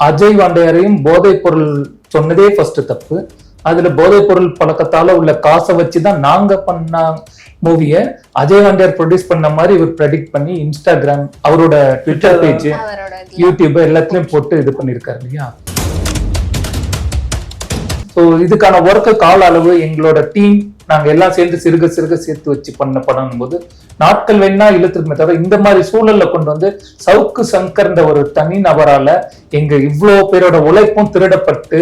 அஜய் வாண்டையாரையும் போதைப் பொருள் சொன்னதே ஃபர்ஸ்ட் தப்பு. அதுல போதைப் பொருள் பழக்கத்தால உள்ள காசை வச்சுதான் நாங்க பண்ண மூவிய அஜய் வாண்டியார் ப்ரொடியூஸ் பண்ண மாதிரி இவர் ப்ரெடிக்ட் பண்ணி இன்ஸ்டாகிராம், அவரோட ட்விட்டர் பேஜ், யூடியூப் எல்லாத்துலயும் போட்டு இது பண்ணிருக்காரு இல்லையா. ஸோ இதுக்கான ஒர்க்கு கால அளவு எங்களோட டீம் நாங்க எல்லாம் சேர்ந்து சிறுக சிறுக சேர்த்து வச்சு பண்ண படம் போது நாட்கள் வேணா இழுத்துருக்குமே தவிர இந்த மாதிரி சூழல்ல கொண்டு வந்து சவுக்கு சங்கர்ன்ற ஒரு தனி நபரால எங்க இவ்வளவு பேரோட உழைப்பும் திருடப்பட்டு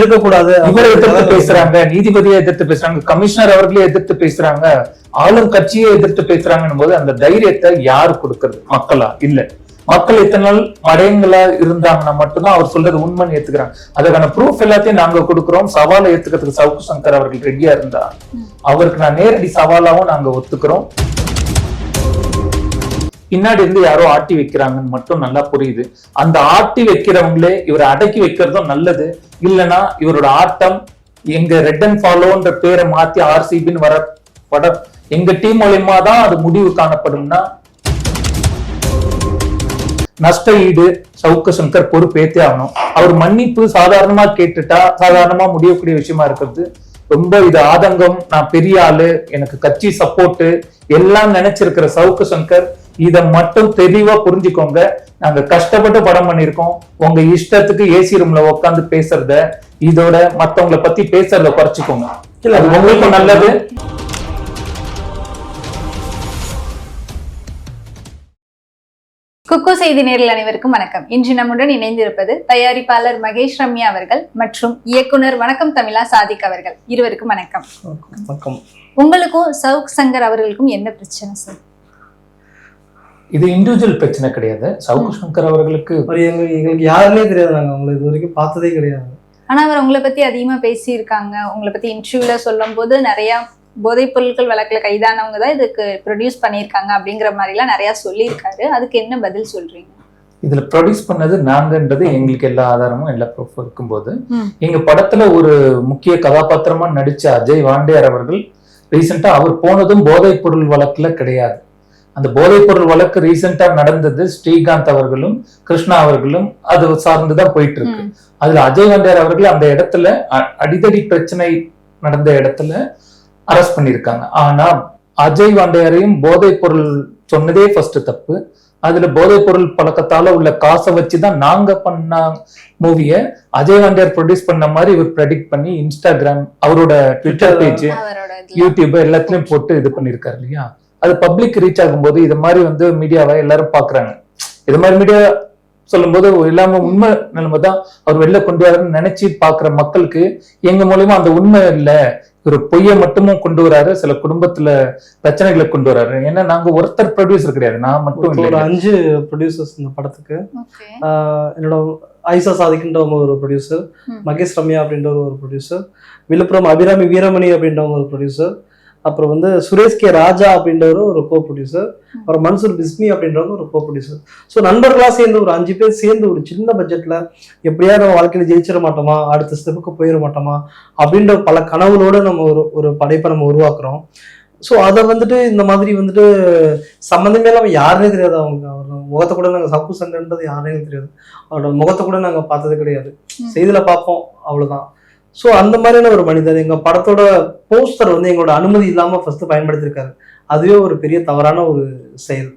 இருக்கக்கூடாது. இவரை எதிர்த்து பேசுறாங்க, நீதிபதியை எதிர்த்து பேசுறாங்க, கமிஷனர் அவர்களே எதிர்த்து பேசுறாங்க, ஆளும் கட்சியை எதிர்த்து பேசுறாங்கன்னு போது அந்த தைரியத்தை யாரு கொடுக்கறது? மக்களா? இல்ல, மக்கள் இத்தனை நாள் மடையங்களா இருந்தாங்கன்னா மட்டும்தான் அவர் சொல்றது உண்மைன்னு ஏத்துக்கிறாங்க. அதுக்கான ப்ரூஃப் எல்லாத்தையும் நாங்க கொடுக்குறோம். சவாலை ஏத்துக்கிறதுக்கு சவுக்கு சங்கர் அவர்கள் ரெடியா இருந்தா அவருக்கு நான் நேரடி சவாலாவும் நாங்க ஒத்துக்கிறோம். பின்னாடி இருந்து யாரோ ஆட்டி வைக்கிறாங்கன்னு மட்டும் நல்லா புரியுது. அந்த ஆட்டி வைக்கிறவங்களே இவரை அடக்கி வைக்கிறதும் நல்லது. இல்லைன்னா இவரோட ஆட்டம் எங்க ரெட் அண்ட் ஃபாலோன்ற பேரை மாத்தி ஆர்சிபின்னு வர படம் எங்க டீம் மூலியமா தான் அது முடிவு காணப்படும்னா நஷ்ட ஈடு சவுக்கு சங்கர் பொறுப்பேற்றே ஆகணும். அவர் மன்னிப்பு சாதாரணமா கேட்டுட்டா சாதாரணமா முடியக்கூடிய விஷயமா இருக்கிறது. ரொம்ப இது ஆதங்கம், நான் பெரிய ஆளு, எனக்கு கட்சி சப்போர்ட் எல்லாம் நினைச்சிருக்கிற சவுக்கு சங்கர் இத மட்டும் தெளிவா புரிஞ்சுக்கோங்க. நாங்க கஷ்டப்பட்டு படம் பண்ணிருக்கோம். உங்க இஷ்டத்துக்கு ஏசி ரூம்ல உட்காந்து பேசுறத இதோட மத்தவங்களை பத்தி பேசுறத குறைச்சிக்கோங்க. அது உங்களுக்கு நல்லது. குக்கு செய்தி நேரில் அனைவருக்கும் வணக்கம். இன்று நம்முடன் இணைந்திருப்பது தயாரிப்பாளர் மகேஷ் ரம்யா அவர்கள் மற்றும் இயக்குனர் வணக்கம் தமிழா சாதிக் அவர்கள். இருவருக்கும் வணக்கம். வணக்கம். உங்களுக்கும் சவுக் சங்கர் அவர்களுக்கும் என்ன பிரச்சனை சார்? இது இண்டிவிஜுவல் பிரச்சனை கிடையாது. சவுக்கு சங்கர் அவர்களுக்கு எங்களுக்கு யாருமே தெரியாது, நாங்க உங்களை இது வரைக்கும் பார்த்ததே கிடையாது. ஆனா அவர் உங்களை பத்தி அதிகமா பேசியிருக்காங்க. உங்களை பத்தி இன்டர்வியூல சொல்லும் போது நிறைய போதைப் பொருட்கள் வழக்குல கைதானவங்க தான் இதுக்கு ப்ரொடியூஸ் பண்ணியிருக்காங்க அப்படிங்கிற மாதிரி எல்லாம் நிறைய சொல்லியிருக்காரு. அதுக்கு என்ன பதில் சொல்றீங்க? இதுல ப்ரொடியூஸ் பண்ணது நாங்கன்றது எங்களுக்கு எல்லா ஆதாரமும் எல்லா ப்ரூஃப் இருக்கும்போது எங்க படத்துல ஒரு முக்கிய கதாபாத்திரமா நடிச்ச அஜய் வாண்டியார் அவர்கள் ரீசெண்டா அவர் போனதும் போதைப் பொருள் வழக்குல கிடையாது. அந்த போதைப் பொருள் வழக்கு ரீசெண்டா நடந்தது ஸ்ரீகாந்த் அவர்களும் கிருஷ்ணா அவர்களும் அது சார்ந்துதான் போயிட்டு இருக்கு. அதுல அஜய் வாண்டியார் அவர்கள் அந்த இடத்துல அடிதடி பிரச்சனை நடந்த இடத்துல அரெஸ்ட் பண்ணிருக்காங்க. ஆனா அஜய் வாண்டையாரையும் போதைப் பொருள் சொன்னதே ஃபர்ஸ்ட் தப்பு. அதுல போதைப் பொருள் பழக்கத்தால உள்ள காசை வச்சுதான் நாங்க பண்ண மூவிய அஜய் வாண்டியார் ப்ரொடியூஸ் பண்ண மாதிரி இவர் ப்ரெடிக்ட் பண்ணி இன்ஸ்டாகிராம், அவரோட ட்விட்டர் பேஜ், யூடியூப் எல்லாத்துலயும் போட்டு இது பண்ணிருக்காரு இல்லையா. அது பப்ளிக் ரீச் ஆகும்போது இது மாதிரி வந்து மீடியாவை எல்லாரும் பாக்குறாங்க. இது மாதிரி மீடியா சொல்லும் போது எல்லாமே உண்மை நிலைமை தான் அவர் வெளில கொண்டு வரன்னு நினைச்சு பாக்குற மக்களுக்கு எங்க மூலியமா அந்த உண்மை இல்ல, ஒரு பொய்யை மட்டுமும் கொண்டு வராரு, சில குடும்பத்துல பிரச்சனைகளை கொண்டு வராரு. ஏன்னா நாங்க ஒருத்தர் ப்ரொடியூசர் கிடையாது, நான் மட்டும் ஒரு 5 ப்ரொடியூசர்ஸ் இந்த படத்துக்கு. என்னோட ஐசா சாதிக்கின்றவங்க ஒரு ப்ரொடியூசர், மகேஷ் ரம்யா அப்படின்ற ஒரு ப்ரொடியூசர், விழுப்புரம் அபிராமி வீரமணி அப்படின்றவங்க ஒரு ப்ரொடியூசர், அப்புறம் வந்து சுரேஷ் கே ராஜா அப்படின்றவர் ஒரு கோ ப்ரொடியூசர், அப்புறம் மன்சூர் பிஸ்மி அப்படின்றவங்க ஒரு கோ ப்ரொடியூசர். ஸோ நண்பர்களாக சேர்ந்து ஒரு 5 பேர் சேர்ந்து ஒரு சின்ன பட்ஜெட்ல எப்படியா நம்ம வாழ்க்கையில ஜெயிச்சிட மாட்டோமா, அடுத்த ஸ்டெப்புக்கு போயிட மாட்டோமா அப்படின்ற பல கனவுகளோட நம்ம ஒரு படைப்பை நம்ம உருவாக்குறோம். ஸோ அதை வந்துட்டு இந்த மாதிரி வந்துட்டு சம்மந்தமே இல்லாமல் யாருனே தெரியாது. அவர் முகத்தை கூட நாங்கள் சவுக்கு சங்கர்ன்றது யாருனே தெரியாது. அவரோட முகத்தை கூட நாங்கள் பார்த்தது கிடையாது, செய்தியில பார்ப்போம், அவ்வளவுதான். ஸோ அந்த மாதிரியான ஒரு மனிதர் எங்க படத்தோட போஸ்டர் வந்து எங்களோட அனுமதி இல்லாம ஃபர்ஸ்ட் பயன்படுத்தியிருக்காரு. அதுவே ஒரு பெரிய தவறான ஒரு செயல்.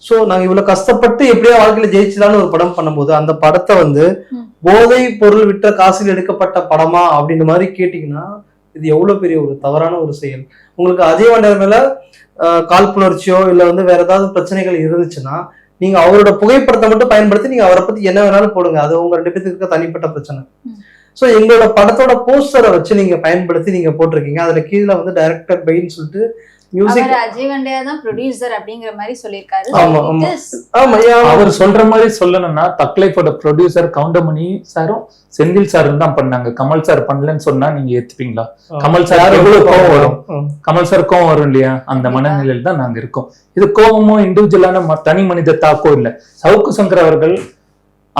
ஸோ நாங்க இவ்வளவு கஷ்டப்பட்டு எப்படியா வாழ்க்கையில ஜெயிச்சலான்னு ஒரு படம் பண்ணும்போது அந்த படத்தை வந்து போதை பொருள் விற்ற காசில் எடுக்கப்பட்ட படமா அப்படின்ற மாதிரி கேட்டீங்கன்னா இது எவ்வளவு பெரிய ஒரு தவறான ஒரு செயல். உங்களுக்கு அஜய் வாண்டியார் மேல காழ்ப்புணர்ச்சியோ இல்ல வந்து வேற ஏதாவது பிரச்சனைகள் இருந்துச்சுன்னா நீங்க அவரோட புகைப்படத்தை மட்டும் பயன்படுத்தி நீங்க அவரை பத்தி என்ன வேணாலும் போடுங்க, அது உங்க 2 பேருக்கு இருக்க தனிப்பட்ட பிரச்சனை. ஸோ எங்களோட படத்தோட போஸ்டரை வச்சு நீங்க பயன்படுத்தி நீங்க போட்டிருக்கீங்க. அதுல கீழே வந்து டைரக்டர் பைன்னு சொல்லிட்டு மியூசிக் அஜய் வாண்டியார் தான் ப்ரொடியூசர் அப்படிங்கிற மாதிரி சொல்லியிருக்காரு. அவர் சொல்ற மாதிரி சொல்லணும்னா தக்லைஃபோட ப்ரொடியூசர் கவுண்டமணி சாரும் செந்தில் சாரும் தான் பண்ணாங்க. கமல் சார் பண்ணலன்னு சொன்னா நீங்க ஏத்துப்பீங்களா? கமல் சார் எவ்வளவு கோவம் வரும், கமல் சார் கோவம் வரும் இல்லையா? அந்த மனநிலையில் தான் நாங்க இருக்கோம். இது கோபமோ இண்டிவிஜுவலான தனி மனித தாக்கோ இல்லை. சவுக்கு சங்கர் அவர்கள்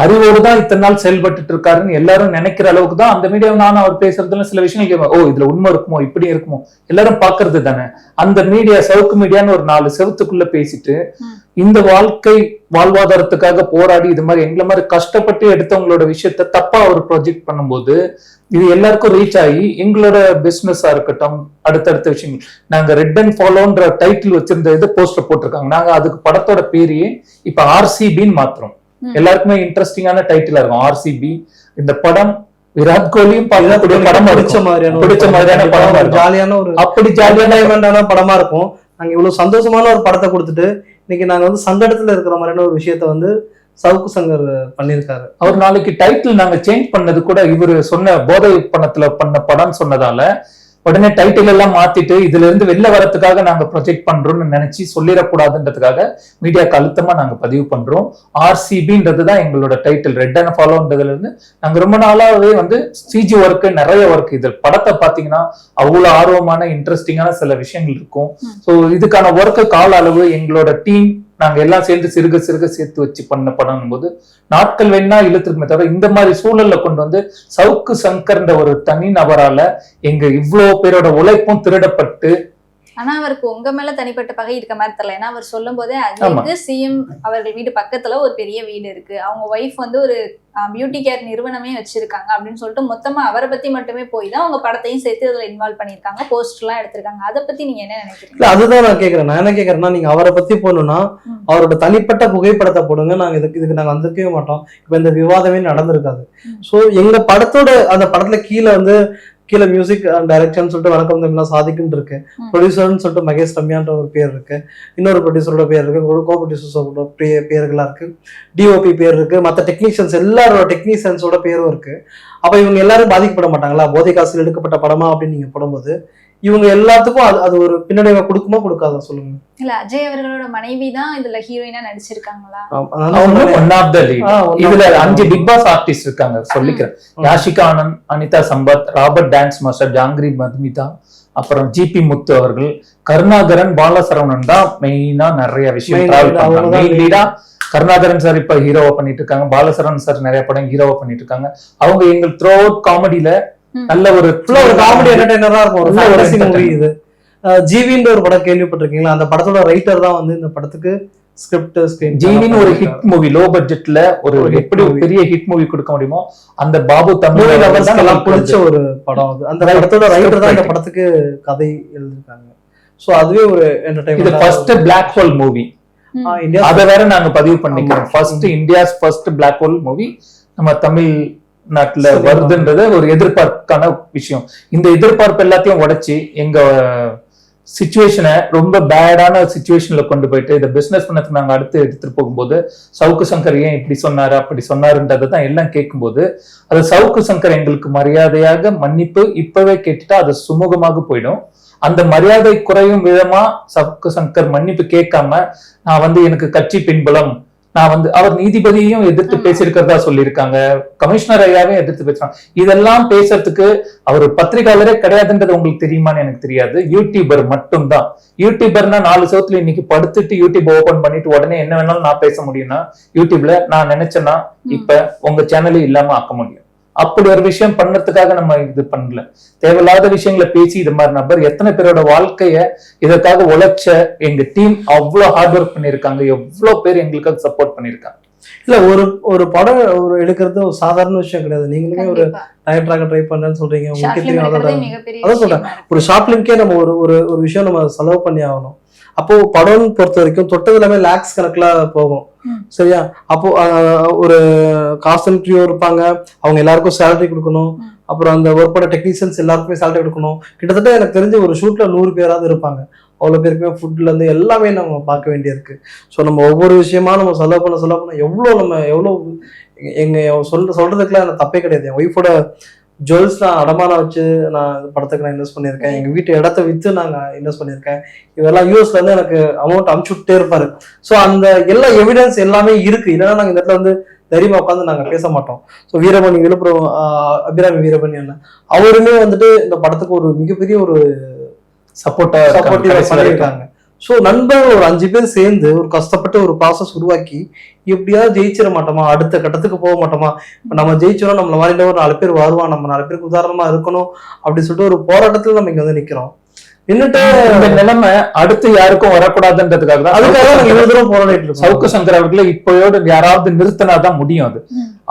அறிவோடு தான் இத்தனை நாள் செயல்பட்டு இருக்காருன்னு எல்லாரும் நினைக்கிற அளவுக்கு தான் அந்த மீடியாவை நானும் அவர் பேசுறதுல சில விஷயங்கள் கேட்பேன். ஓ இதுல உண்மை இருக்குமோ, இப்படி இருக்குமோ, எல்லாரும் பாக்குறது தானே. அந்த மீடியா சவுக்கு மீடியான்னு ஒரு 4 செவத்துக்குள்ள பேசிட்டு இந்த வாழ்வாதாரத்துக்காக போராடி இது மாதிரி எங்களை மாதிரி கஷ்டப்பட்டு எடுத்தவங்களோட விஷயத்த தப்பா அவர் ப்ரொஜெக்ட் பண்ணும்போது இது எல்லாருக்கும் ரீச் ஆகி எங்களோட பிசினஸா இருக்கட்டும், அடுத்தடுத்த விஷயங்கள். நாங்க ரெட் அண்ட் ஃபாலோன்ற டைட்டில் வச்சிருந்த இது போஸ்டர் போட்டிருக்காங்க. நாங்க அதுக்கு படத்தோட பேரையே இப்ப ஆர்சிபின்னு மாத்திரம். எல்லாருக்குமே இன்ட்ரெஸ்டிங்கான டைட்டிலா இருக்கும் ஆர்சிபி. இந்த படம் விராட் கோலியும் பார்க்கக்கூடிய படமா பிடிச்ச மாதிரியான படமா இருக்கும். ஜாலியான ஒரு அப்படி ஜாலியான படமா இருக்கும். நாங்க இவ்வளவு சந்தோஷமான ஒரு படத்தை கொடுத்துட்டு இன்னைக்கு நாங்க வந்து சங்கடத்துல இருக்கிற மாதிரியான ஒரு விஷயத்த வந்து சவுக்கு சங்கர் பண்ணிருக்காரு. அவர் நாளைக்கு டைட்டில் நாங்க சேஞ்ச் பண்ணது கூட இவரு சொன்ன போதை பணத்துல பண்ண படம் சொன்னதால உடனே டைட்டில் எல்லாம் மாத்திட்டு இதுல இருந்து வெளில வரதுக்காக நாங்க ப்ரொஜெக்ட் பண்றோம்னு நினைச்சு சொல்லிடக்கூடாதுன்றதுக்காக மீடியாக்கு அழுத்தமா நாங்க பதிவு பண்றோம். ஆர்சிபின்றதுதான் எங்களோட டைட்டில். ரெட் அண்ட் ஃபாலோன்றதுல இருந்து நாங்க ரொம்ப நாளாவே வந்து சிஜி ஒர்க், நிறைய ஒர்க். இது படத்தை பாத்தீங்கன்னா அவ்வளவு ஆர்வமான இன்ட்ரெஸ்டிங்கான சில விஷயங்கள் இருக்கும். ஸோ இதுக்கான ஒர்க்கு கால அளவு எங்களோட டீம் நாங்க எல்லாம் சேர்ந்து சிறுக சேர்த்து வச்சு பண்ண படம் போது நாட்கள் வேணா இழுத்துருக்குமே தவிர இந்த மாதிரி சூழல்ல கொண்டு வந்து சவுக்கு சங்கர்ன்ற ஒரு தனி நபரால எங்க இவ்வளவு பேரோட உழைப்பும் திருடப்பட்டு. ஆனா அவருக்கு உங்க மேல தனிப்பட்ட பகை இருக்க மாதிரி தெரியல. ஏன்னா அவர் சொல்லும் போதே அஜய்க்கு சிஎம் அவர்கள் வீடு பக்கத்துல ஒரு பெரிய வீடு இருக்கு, அவங்க ஒய்ஃப் வந்து ஒரு பியூட்டி கேர் நிறுவனமே வச்சிருக்காங்க அப்படின்னு சொல்லிட்டு மொத்தமா அவரை பத்தி மட்டுமே போய் தான் அவங்க படத்தையும் சேர்த்து அதுல இன்வால்வ் பண்ணிருக்காங்க, போஸ்டர் எல்லாம் எடுத்திருக்காங்க. அதை பத்தி நீங்க என்ன நினைக்கிறீங்க? அதுதான் நான் கேக்குறேன். நான் என்ன கேக்குறேன்னா, நீங்க அவரை பத்தி போகணும்னா அவரோட தனிப்பட்ட புகைப்படத்தை போடுங்க. நாங்க இதுக்கு நாங்க வந்திருக்கவே மாட்டோம். இப்ப இந்த விவாதமே நடந்திருக்காது. சோ எங்க படத்தோட அந்த படத்துல கீழே மியூசிக் அண்ட் டைரக்ஷன் சொல்லிட்டு வணக்கம் தமிழா சாதிக்குன்னு இருக்கு. ப்ரொடியூசர்னு சொல்லிட்டு மகேஷ் ரம்யான்ற ஒரு பேர் இருக்கு, இன்னொரு ப்ரொடியூசரோட பேர் இருக்கு, கோ ப்ரொடியூசர்ஸோட பேர்களா இருக்கு, டிஓபி பேர் இருக்கு, மற்ற டெக்னீஷியன்ஸ் எல்லாரோட டெக்னீஷியன்ஸோட பேரும் இருக்கு. அப்ப இவங்க எல்லாரும் பாதிக்கப்பட மாட்டாங்களா? போதை காசில் எடுக்கப்பட்ட படமா அப்படின்னு நீங்க போடும்போது இவங்க எல்லாத்துக்கும் அது ஒரு பின்னடைவை கொடுக்குமா கொடுக்காதா சொல்லுங்க? இல்ல அஜய் அவர்களோட மனைவி தான் இதுல ஹீரோயினா நடிச்சிருக்காங்களா? இதுல 5 பிக் பாஸ் ஆர்டிஸ்ட் இருக்காங்க சொல்லிக்கிறேன். Yashika Anand, Anitha Sampath, Robert dance master, Jangiri Madhumitha, அப்புறம் ஜிபி முத்து அவர்கள், கருணாகரன், பாலசரவணன் தான் மெயினா நிறைய விஷயம் டிராவல் பண்றாங்க. மெயின் லீடா கருணாகரன் சார் இப்ப ஹீரோவா பண்ணிட்டு இருக்காங்க, பாலசரவணன் சார் நிறைய படம் ஹீரோவா பண்ணிட்டு இருக்காங்க. அவங்க எங்கள் த்ரூ அவுட் காமெடியில நல்ல ஒரு காமெடி என்டர்டெய்னரா இருக்கும். ஒரு ஃபேண்டசி மூவி இது. ஜிவின்ற ஒரு படம் கேள்விப்பட்டிருக்கீங்களா? அந்த படத்தோட ரைட்டர் தான் வந்து இந்த படத்துக்கு ஸ்கிரிப்ட் ஜிவின்னு ஒரு ஹிட் மூவி, லோ பட்ஜெட்ல ஒரு எப்படி பெரிய ஹிட் மூவி கொடுக்க முடியுமோ அந்த பாபு தமிழ் பிடிச்ச ஒரு படம் அது. அந்த படத்தோட ரைட்டர் தான் இந்த படத்துக்கு கதை எழுதிருக்காங்க. சோ அதுவே ஒரு என்டர்டெயின்மெண்ட். இது ஃபர்ஸ்ட் பிளாக் ஹோல் மூவி. அத வேற நாங்க பதிவு பண்ணிக்கிறோம். First India's first black hole movie நம்ம தமிழ் நாட்டுல வருதுன்றது ஒரு எதிர்பார்ப்பான விஷயம். இந்த எதிர்பார்ப்பு எல்லாத்தையும் உடைச்சு எங்க சிச்சுவேஷனை ரொம்ப பேடான சிச்சுவேஷன்ல கொண்டு போயிட்டு இந்த பிசினஸ் பண்ணதுக்கு நாங்க அடுத்து எடுத்துட்டு போகும்போது சவுக்கு சங்கர் ஏன் இப்படி சொன்னாரு அப்படி சொன்னாருன்றதை தான் எல்லாம் கேட்கும்போது அது சவுக்கு சங்கர் எங்களுக்கு மரியாதையாக மன்னிப்பு இப்பவே கேட்டுட்டா அது சுமூகமாக போயிடும். அந்த மரியாதை குறையும் விதமா சவுக்கு சங்கர் மன்னிப்பு கேட்காம நான் வந்து எனக்கு கட்சி பின்புலம், நான் வந்து அவர் நீதிபதியையும் எதிர்த்து பேசியிருக்கிறதா சொல்லியிருக்காங்க, கமிஷனர் ஐயாவையும் எதிர்த்து பேசுறாங்க. இதெல்லாம் பேசுறதுக்கு அவர் பத்திரிகையாளரே கிடையாதுன்றது உங்களுக்கு தெரியுமான்னு எனக்கு தெரியாது. யூடியூபர் மட்டும்தான். யூடியூபர்னா 4 செவத்துல இன்னைக்கு படுத்துட்டு யூடியூப் ஓபன் பண்ணிட்டு உடனே என்ன வேணாலும் நான் பேச முடியும்னா யூடியூப்ல நான் நினைச்சேன்னா இப்ப உங்க சேனலே இல்லாம ஆக்க முடியும். அப்படி ஒரு விஷயம் பண்ணறதுக்காக நம்ம இது பண்ணல. தேவையில்லாத விஷயங்களை பேசி இது மாதிரி நபர் எத்தனை பேரோட வாழ்க்கைய இதற்காக உழைச்ச எங்க டீம் அவ்வளவு ஹார்ட் ஒர்க் பண்ணிருக்காங்க, எவ்வளவு பேர் எங்களுக்காக சப்போர்ட் பண்ணிருக்காங்க. இல்ல ஒரு படம் ஒரு எடுக்கிறது ஒரு சாதாரண விஷயம் கிடையாது. நீங்களுமே ஒரு டைரக்டராக ட்ரை பண்றேன்னு சொல்றீங்க. உங்களுக்கு அதான் சொல்றேன், ஒரு ஷார்ட் ஃபிலிம்க்கே நம்ம ஒரு விஷயம் நம்ம செலவு பண்ணி ஆகணும். அப்போ படம் பொறுத்த வரைக்கும் தொட்டது எல்லாமே லேக்ஸ் கணக்குல போகும். சரியா? அப்போ ஒரு காஸ்ட் அண்ட் கிரியூ இருப்பாங்க, அவங்க எல்லாருக்கும் சேலரி கொடுக்கணும். அப்புறம் அந்த ஒர்க் பண்ண டெக்னீஷியன்ஸ் எல்லாருக்குமே சேலரி கொடுக்கணும். கிட்டத்தட்ட எனக்கு தெரிஞ்ச ஒரு ஷூட்ல 100 பேராவது இருப்பாங்க. அவ்வளோ பேருக்குமே ஃபுட்ல இருந்து எல்லாமே நம்ம பார்க்க வேண்டியிருக்கு. ஸோ நம்ம ஒவ்வொரு விஷயமா நம்ம செலவு பண்ண எவ்வளோ எங்க சொல்றதுக்குலாம் எனக்கு தப்பே கிடையாது. என் ஒய்ஃபோட ஜுவல்ஸ் நான் அடமானம் வச்சு நான் படத்துக்கு நான் இன்வெஸ்ட் பண்ணியிருக்கேன். எங்க வீட்டு இடத்த வித்து நாங்க இன்வெஸ்ட் பண்ணியிருக்கேன். இதெல்லாம் யூஎஸ்ல இருந்து எனக்கு அமௌண்ட் அமுச்சு விட்டே இருப்பாரு. ஸோ அந்த எல்லா எவிடன்ஸ் எல்லாமே இருக்கு. இல்லைன்னா நாங்க இந்த இடத்துல வந்து தைரியமா உட்காந்து நாங்க பேச மாட்டோம். ஸோ வீரமணி விழுப்புரம் அபிராமி வீரமணி அண்ணன் அவருமே வந்துட்டு இந்த படத்துக்கு ஒரு மிகப்பெரிய ஒரு சப்போர்ட்டிவா பண்ணியிருக்காங்க. ஸோ நண்பர்கள் ஒரு 5 பேர் சேர்ந்து ஒரு கஷ்டப்பட்டு ஒரு ப்ராசஸ் உருவாக்கி எப்படியாவது ஜெயிச்சிட மாட்டோமா, அடுத்த கட்டத்துக்கு போக மாட்டோமா, இப்போ நம்ம ஜெயிச்சோம் நம்மள மாதிரி ஒரு 4 பேர் வருவான், நம்ம 4 பேருக்கு உதாரணமா இருக்கணும் அப்படின்னு சொல்லிட்டு ஒரு போராட்டத்துல நம்ம இங்க வந்து நிக்கிறோம். நின்னுட்டு இந்த நிலைமை அடுத்து யாருக்கும் வரக்கூடாதுன்றதுக்காக தான் அதுக்காக நாங்க இவ்வளவு தூரம் போராடிட்டு இருக்கோம். சவுக்கு சங்கர் அவர்களை இப்போயோடு யாராவது நிறுத்தினாதான் முடியும். அது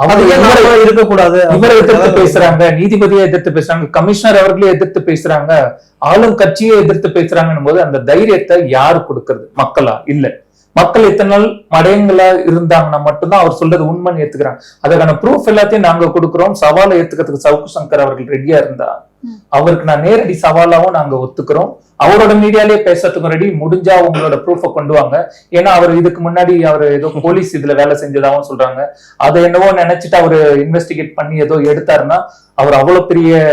அது ஏன் நாம இருக்கக்கூடாது, இவரை எதிர்த்து பேசுறாங்க, நீதிபதியை எதிர்த்து பேசுறாங்க, கமிஷனர் அவர்களே எதிர்த்து பேசுறாங்க, ஆளும் கட்சியை எதிர்த்து பேசுறாங்கன்னும் போது அந்த தைரியத்தை யாரு கொடுக்கறது? மக்களா? இல்ல, மக்கள் இத்தனை நாள் மடையங்களா இருந்தாங்கன்னா மட்டும்தான் அவர் சொல்றது உண்மைன்னு ஏத்துக்கிறாங்க. அதுக்கான ப்ரூஃப் எல்லாத்தையும் நாங்க கொடுக்கிறோம். சவாலை ஏத்துக்கிறதுக்கு சவுக்கு சங்கர் அவர்கள் ரெடியா இருந்தா அவருக்கு நான் நேரடி சவாலாவும் நாங்க ஒத்துக்கிறோம். அவரோட மீடியாலே பேசுறதுக்கு ரெடி. முடிஞ்சா உங்களோட ப்ரூஃபை கொண்டு வாங்க. ஏன்னா அவர் இதுக்கு முன்னாடி அவர் ஏதோ போலீஸ் இதுல வேலை செஞ்சதாகவும் சொல்றாங்க. அதை என்னவோ நினைச்சிட்டு அவரு இன்வெஸ்டிகேட் பண்ணி ஏதோ எடுத்தாருன்னா அவர் அவ்வளவு பெரிய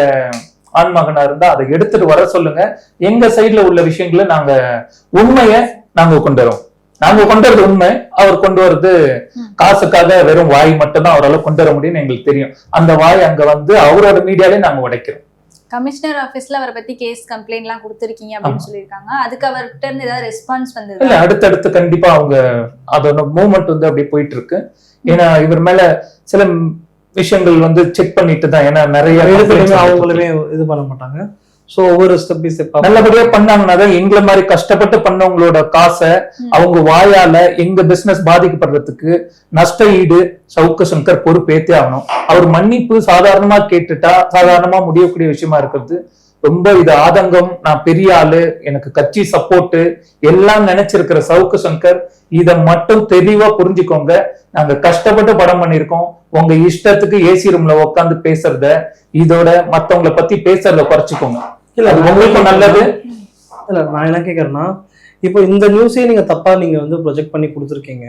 ஆண்மகனா இருந்தா அதை எடுத்துட்டு வர சொல்லுங்க. எங்க சைட்ல உள்ள விஷயங்களை நாங்க உண்மையை நாங்க கொண்டு வரோம். நாங்க கொண்டு வரது உண்மை, அவர் கொண்டு வர்றது காசுக்காக வெறும் வாய் மட்டும் தான் அவரால் கொண்டு வர முடியும்னு எங்களுக்கு தெரியும். அந்த வாய் அங்க வந்து அவரோட மீடியாலே நாங்க உடைக்கிறோம். கமிஷனர் ஆபீஸ்ல அவரை பத்தி கேஸ் கம்ப்ளைண்ட் எல்லாம் கொடுத்திருக்கீங்க அப்படின்னு சொல்லியிருக்காங்க. அதுக்கு அவர்கிட்ட இருந்து ஏதாவது ரெஸ்பான்ஸ் வந்தது? இல்ல, அடுத்தடுத்து கண்டிப்பா அவங்க அதோட மூவ்மெண்ட் வந்து அப்படியே போயிட்டு இருக்கு. ஏன்னா இவர் மேல சில விஷயங்கள் வந்து செக் பண்ணிட்டு தான், ஏன்னா நிறைய அவங்களுமே இது பண்ண மாட்டாங்க. சோ ஒவ்வொரு ஸ்டெப் பை ஸ்டெப் நல்லபடியா பண்ணாங்கன்னா எங்களை மாதிரி கஷ்டப்பட்டு பண்ணவங்களோட காசை அவங்க வாயால எங்க பிசினஸ் பாதிக்கப்படுறதுக்கு நஷ்ட ஈடு சவுக்கு சங்கர் பொறுப்பேத்தே ஆகணும். அவர் மன்னிப்பு சாதாரணமா கேட்டுட்டா சாதாரணமா முடியக்கூடிய விஷயமா இருக்கிறது. ரொம்ப இது ஆதங்கம், நான் பெரிய ஆளு, எனக்கு கட்சி சப்போர்ட் எல்லாம் நினைச்சிருக்கிற சவுக்கு சங்கர் இத மட்டும் தெளிவா புரிஞ்சுக்கோங்க. நாங்க கஷ்டப்பட்டு படம் பண்ணிருக்கோம். உங்க இஷ்டத்துக்கு ஏசி ரூம்ல உட்காந்து பேசுறத, இதோட மத்தவங்களை பத்தி பேசுறத குறைச்சிக்கோங்க. இல்ல அது உங்களுக்கு நல்லது. இல்ல நான் என்ன கேக்குறேன்னா, இப்போ இந்த நியூஸே நீங்க தப்பா நீங்க வந்து ப்ரொஜெக்ட் பண்ணி கொடுத்துருக்கீங்க.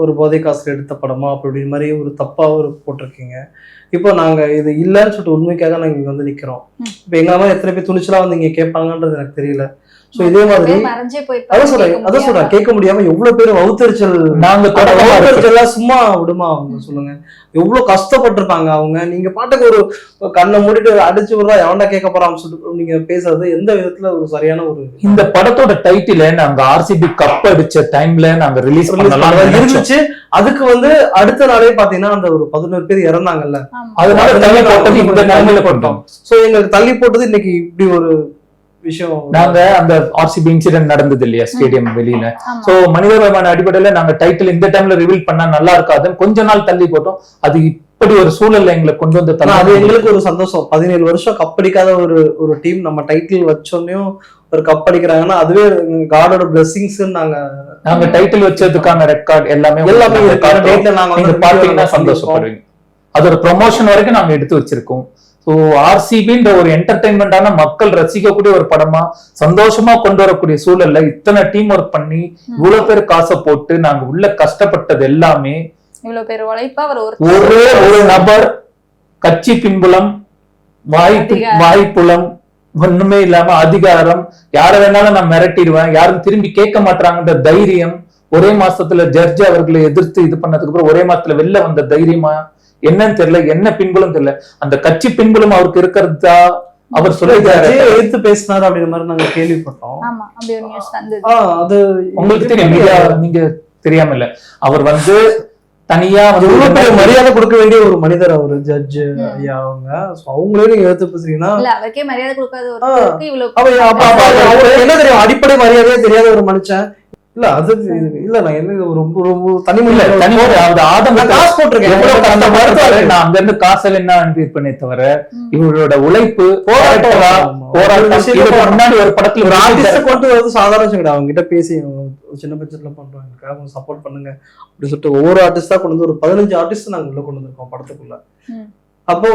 ஒரு போதை காசுல எடுத்த படமா அப்படி மாதிரி ஒரு தப்பா ஒரு போட்டிருக்கீங்க. இப்போ நாங்க இது இல்லைன்னு சொல்லிட்டு உண்மைக்காக நாங்க இங்க வந்து நிக்கிறோம். இப்ப எங்க மாதிரி எத்தனை பேர் துணிச்சலா வந்து இங்க கேட்பாங்கன்றது எனக்கு தெரியல. சோ இதே மாதிரி அதான் சொல்றேன் கேட்க முடியாம எவ்வளவு பேர் வவுத்தறிச்சல், நாங்க சும்மா விடுமா அவங்க சொல்லுங்க, எவ்வளவு கஷ்டப்பட்டிருப்பாங்க அவங்க. நீங்க பாட்டுக்கு ஒரு கண்ணை மூடிட்டு அடிச்சு விடுறா எவன்டா கேட்க போறான்னு சொல்லிட்டு நீங்க பேசுறது எந்த விதத்துல ஒரு சரியான ஒரு இந்த படத்தோட டைட்டில நாங்க ஆர்சிபி கப் அடிச்ச டைம்ல நாங்க ரிலீஸ் இருந்துச்சு. அதுக்கு வந்து அடுத்த நாளே பாத்தீங்கன்னா அந்த ஒரு 11 பேர் இறந்தாங்கல்ல, அதனால தள்ளி போட்டது இந்த நிலைமையில போட்டோம். சோ எங்களுக்கு தள்ளி போட்டது இன்னைக்கு இப்படி ஒரு விஷயம். நாங்க அந்த ஆர்சிபி இன்சிடென்ட் நடந்தது இல்லையா ஸ்டேடியம் வெளியில, சோ மனிதர்மான அடிப்படையில நாங்க டைட்டில் இந்த டைம்ல ரிவீல் பண்ணா நல்லா இருக்காதுன்னு கொஞ்ச நாள் தள்ளி போட்டோம். அது இப்படி ஒரு சூழல்ல எங்களை கொண்டு வந்து அது எங்களுக்கு ஒரு சந்தோஷம். 17 வருஷம் கப் அடிக்காத ஒரு டீம் நம்ம டைட்டில் வச்சோன்னையும் ஒரு கப் அடிக்கிறாங்கன்னா அதுவே காடோட பிளெஸிங்ஸ். நாங்க டைட்டில் வச்சதுக்கான ரெக்கார்ட் எல்லாமே நீங்க பாத்தீங்கன்னா சந்தோஷப்படுவீங்க. அதோட ப்ரொமோஷன் வரைக்கும் நாங்க எடுத்து வச்சிருக்கோம். ஸோ ஆர்சிபின்ற ஒரு என்டர்டைன்மெண்டான மக்கள் ரசிக்கக்கூடிய ஒரு படமா சந்தோஷமா கொண்டு வரக்கூடிய சூழல்ல இத்தனை டீம் ஒர்க் பண்ணி இவ்வளவு பேர் காசை போட்டு நாங்க உள்ள கஷ்டப்பட்டது எல்லாமே இவ்வளவு பேர் உழைப்பா ஒரே ஒரு நபர் கட்சி பின்புலம் வாய்ப்புலம் ஒண்ணுமே இல்லாம அதிகாரம், யார வேணாலும் நான் மிரட்டிடுவேன், யாரும் திரும்பி கேட்க மாட்டாங்கன்ற தைரியம், ஒரே மாசத்துல ஜட்ஜ் அவர்களை எதிர்த்து இது பண்ணதுக்கு அப்புறம் ஒரே மாசத்துல வெளில வந்த தைரியமா என்னன்னு தெரியல, என்ன பின்புலம் தெரியல. அந்த கட்சி பின்புலம் அவருக்கு இருக்கிறதா அவர் சொல்லிட்டாரு, எடுத்து பேசினாரு அப்படிங்கிற மாதிரி நாங்க கேள்விப்பட்டோம். அது உங்களுக்கு தெரியும், நீங்க தெரியாம இல்ல. அவர் வந்து தனியா மரியாதை கொடுக்க வேண்டிய ஒரு மனிதர் அவரு, ஜட்ஜ் ஐயா அவங்க. அவங்களே நீங்க எடுத்து பேசுறீங்கன்னா மரியாதை கொடுக்காத என்ன தெரியும், அடிப்படை மரியாதையே தெரியாத ஒரு மனுஷன். இல்ல அது இல்ல நான் என்ன ரொம்ப ரொம்ப தனிமையில காசு போட்டிருக்கேன். நான் அங்க இருந்து காசுல என்ன அனுப்பி பண்ணே தவிர இவரோட உழைப்பு முன்னாடி ஒரு படத்துல ஒரு ஆர்டிஸ்ட கொண்டு வந்து சாதாரண விஷயம். அவங்க கிட்ட பேசி சின்ன பட்ஜெட்ல பண்றோம், எனக்காக சப்போர்ட் பண்ணுங்க அப்படின்னு சொல்லிட்டு ஒவ்வொரு ஆர்டிஸ்டா கொண்டு வந்து ஒரு 15 ஆர்டிஸ்ட் நாங்க உள்ள கொண்டு வந்திருக்கோம் படத்துக்குள்ள. அப்போ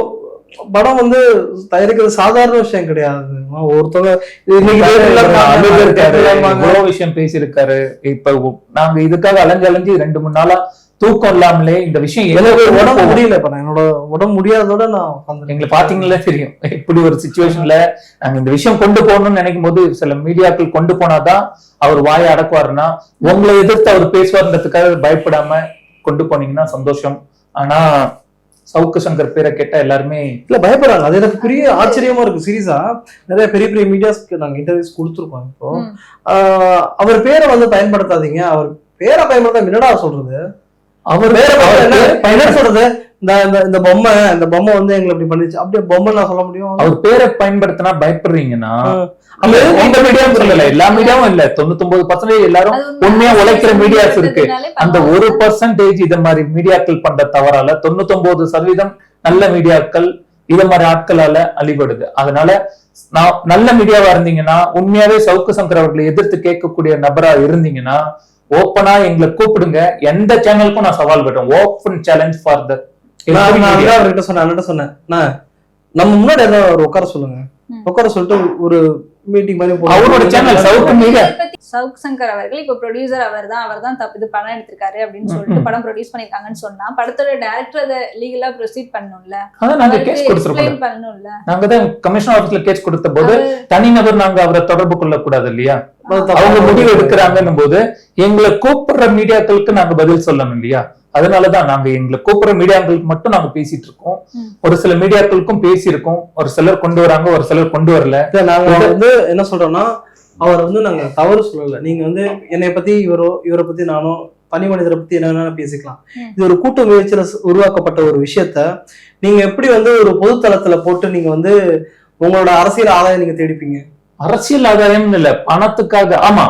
படம் வந்து தயாரிக்கிறது சாதாரண விஷயம் கிடையாது. ஒருத்தவங்க விஷயம் பேசியிருக்காரு. இப்ப நாங்க இதுக்காக அலைஞ்சு 2-3 நாளா தூக்கம் இல்லாமலே இந்த விஷயம் உடம்பு முடியல. இப்ப நான் என்னோட உடம்பு முடியாதோட நான் எங்களை பாத்தீங்களே தெரியும் இப்படி ஒரு சிச்சுவேஷன்ல நாங்க இந்த விஷயம் கொண்டு போகணும்னு நினைக்கும் போது சில மீடியாக்கள் கொண்டு போனாதான் அவர் வாயை அடக்குவாருன்னா, உங்களை எதிர்த்து அவர் பேசுவார்ன்றதுக்காக பயப்படாம கொண்டு போனீங்கன்னா சந்தோஷம். ஆனா சவுக்கு சங்கர் பேரை கேட்டா எல்லாருமே இல்ல பயப்படுறாங்க. அது எனக்கு பெரிய ஆச்சரியமா இருக்கு. சீரியஸா நிறைய பெரிய பெரிய மீடியாஸ்க்கு நாங்க இன்டர்வியூஸ் கொடுத்துருக்கோம். இப்போ அவர் பேரை வந்து பயன்படுத்தாதீங்க, அவர் பேரை பயன்படுத்த என்னடா சொல்றது, அவர் என்ன சொல்றது, இந்த பொம்மை வந்து எங்களை இப்படி பண்ணிச்சு, அப்படியே பொம்மை நான் சொல்ல முடியும். அவர் பேரை பயன்படுத்தினா பயப்படுறீங்கன்னா உங்க மீடியாவும் சொல்லல, எல்லா மீடியாவும் இல்ல, 99% எல்லாரும் உண்மையா உழைக்கிற மீடியாஸ் இருக்கு. அந்த 1% இத மாதிரி மீடியாக்கள் பண்ற தவறால 99% நல்ல மீடியாக்கள் இத மாதிரி ஆட்களால அழிபடுது. அதனால நான் நல்ல மீடியாவா இருந்தீங்கன்னா, உண்மையாவே சவுக்கு சங்கர் அவர்களை எதிர்த்து கேட்கக்கூடிய நபரா இருந்தீங்கன்னா ஓப்பனா எங்களை கூப்பிடுங்க. எந்த சேனலுக்கும் நான் சவால் விடுறேன். Open challenge for the. அவர்கிட்ட சொன்னேன் நம்ம முன்னாடி ஏதாவது உட்கார சொல்லுங்க, உட்கார சொல்லிட்டு ஒரு மீட்டிங் மாதிரி அவரோட சேனல் சவுக்கு மீடியா. சவுக்கு சங்கர் அவர்கள் இப்போ ப்ரொடியூசர் அவர் தான் தப்பு இது படம் எடுத்திருக்காரு அப்படின்னு சொல்லிட்டு படம் ப்ரொடியூஸ் பண்ணிருக்காங்கன்னு சொன்னா படத்தோட டைரக்டர் அதை லீகலா ப்ரொசீட் பண்ணணும்ல, அதான் நாங்க கேஸ் கொடுத்துருக்கோம். பண்ணணும்ல. நாங்க தான் கமிஷனர் ஆபீஸ்ல கேஸ் கொடுத்த போது தனிநபர் நாங்க அவரை தொடர்பு கொள்ள கூடாது இல்லையா, அவங்க முடிவு எடுக்கிறாங்கன்னும் போது எங்களை கூப்பிடுற மீடியாக்களுக்கு நாங்க பதில் சொல்லணும் இல்லையா. அதனாலதான் நாங்க எங்களை கூப்பிடுற மீடியாக்களுக்கு மட்டும் நாங்க பேசிட்டு இருக்கோம். ஒரு சில மீடியாக்களுக்கும் பேசியிருக்கோம். ஒரு சிலர் கொண்டு வராங்க, ஒரு சிலர் கொண்டு வரல. நாங்க வந்து என்ன சொல்றோம்னா, அவர் வந்து நாங்க தவறு சொல்லல. நீங்க வந்து என்னை பத்தி இவரை பத்தி நானும் தனி மனிதரை பத்தி என்ன பேசிக்கலாம். இது ஒரு கூட்டு முயற்சியில உருவாக்கப்பட்ட ஒரு விஷயத்த நீங்க எப்படி வந்து ஒரு பொது தளத்துல போட்டு நீங்க வந்து உங்களோட அரசியல் ஆதாயம் நீங்க தேடிப்பீங்க. அரசியல் ஆதாயம் இல்ல, பணத்துக்காக. ஆமா,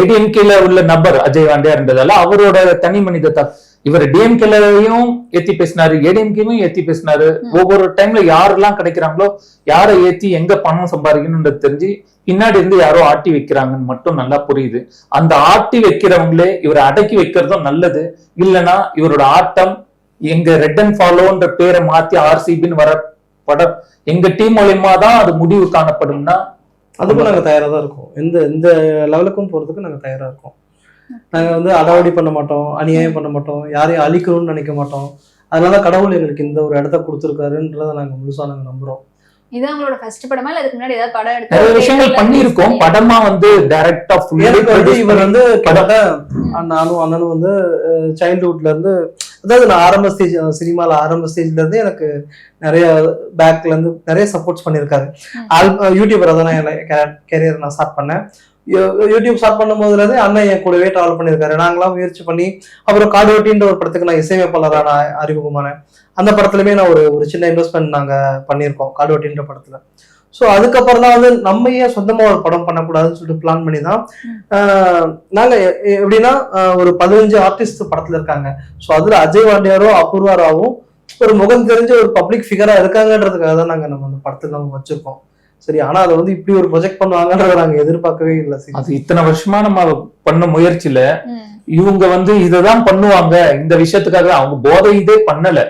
ஏடிஎம்கேல உள்ள நபர் அஜய் வாண்டியா இருந்ததால அவரோட தனி மனித இவர் டிஎம்கேலையும் ஏத்தி பேசினாரு, ஏடிஎம்கேயும் ஏத்தி பேசினாரு. ஒவ்வொரு டைம்ல யாரெல்லாம் கிடைக்கிறாங்களோ யாரை ஏத்தி எங்க பணம் சம்பாதிக்கணும்ன்றது தெரிஞ்சு பின்னாடி இருந்து யாரோ ஆட்டி வைக்கிறாங்கன்னு மட்டும் நல்லா புரியுது. அந்த ஆட்டி வைக்கிறவங்களே இவரை அடக்கி வைக்கிறதும் நல்லது. இல்லைன்னா இவரோட ஆட்டம் எங்க ரெட் அண்ட் ஃபாலோன்ற பேரை மாத்தி ஆர்சிபின்னு வர படம் எங்க டீம் மூலியமா தான் அது முடிவு காணப்படும்னா அதுக்கும் நாங்க தயாரா தான் இருக்கோம். எந்த லெவலுக்கும் போறதுக்கு நாங்க தயாரா இருக்கோம். நாங்க வந்து அடாவடி பண்ண மாட்டோம், அநியாயம் பண்ண மாட்டோம், யாரையும் அழிக்கணும்னு நினைக்க மாட்டோம். அதனால கடவுள் எங்களுக்கு இந்த ஒரு இடத்த கொடுத்துருக்காருன்றத நாங்க முழுசா நாங்க நம்புறோம். இது அவங்களோட ஃபர்ஸ்ட் படமா இல்ல அதுக்கு முன்னாடி ஏதாவது படம் எடுத்து நிறைய விஷயங்கள் பண்ணிருக்கோம். படமா வந்து டைரக்டா இவர் வந்து நானும் அண்ணனும் வந்து சைல்ட்ஹுட்ல இருந்து, அதாவது நான் ஆரம்ப ஸ்டேஜ் சினிமால ஆரம்ப ஸ்டேஜ்ல இருந்து எனக்கு நிறைய பேக்ல இருந்து நிறைய சப்போர்ட்ஸ் பண்ணியிருக்காரு. யூடியூபர் தான் நான் கேரியர் நான் ஸ்டார்ட் பண்ணேன். யூடியூப் ஸ்டார்ட் பண்ணும் போதுல இருந்து அண்ணன் என் கூடவே டிராவல் பண்ணியிருக்காரு. நாங்களாம் முயற்சி பண்ணி அப்புறம் காடுவட்டின்ற ஒரு படத்துக்கு நான் இசையமைப்பாளராக நான் அறிமுகமானேன். அந்த படத்துலயுமே நான் ஒரு சின்ன இன்வெஸ்ட்மெண்ட் நாங்க பண்ணியிருக்கோம் காடுவட்டின்ற படத்துல. ஸோ அதுக்கப்புறம் தான் வந்து நம்ம ஏன் சொந்தமா ஒரு படம் பண்ணக்கூடாதுன்னு சொல்லிட்டு பிளான் பண்ணி தான் நாங்க எப்படின்னா ஒரு 15 ஆர்டிஸ்ட் படத்துல இருக்காங்க. ஸோ அதுல அஜய் வாண்டியாரும் அபூர்வா ராவும் ஒரு முகம் தெரிஞ்ச ஒரு பப்ளிக் ஃபிகரா இருக்காங்கன்றதுக்காக தான் நாங்க நம்ம அந்த படத்துல நம்ம வச்சிருக்கோம். சரி, ஆனா அதை வந்து இப்படி ஒரு ப்ரொஜெக்ட் பண்ணுவாங்கன்றத நாங்க எதிர்பார்க்கவே இல்லை. அது இத்தனை வருஷமா நம்ம பண்ண முயற்சியில இவங்க வந்து இததான் பண்ணுவாங்க, இந்த விஷயத்துக்காக அவங்க போதை இதே பண்ணல.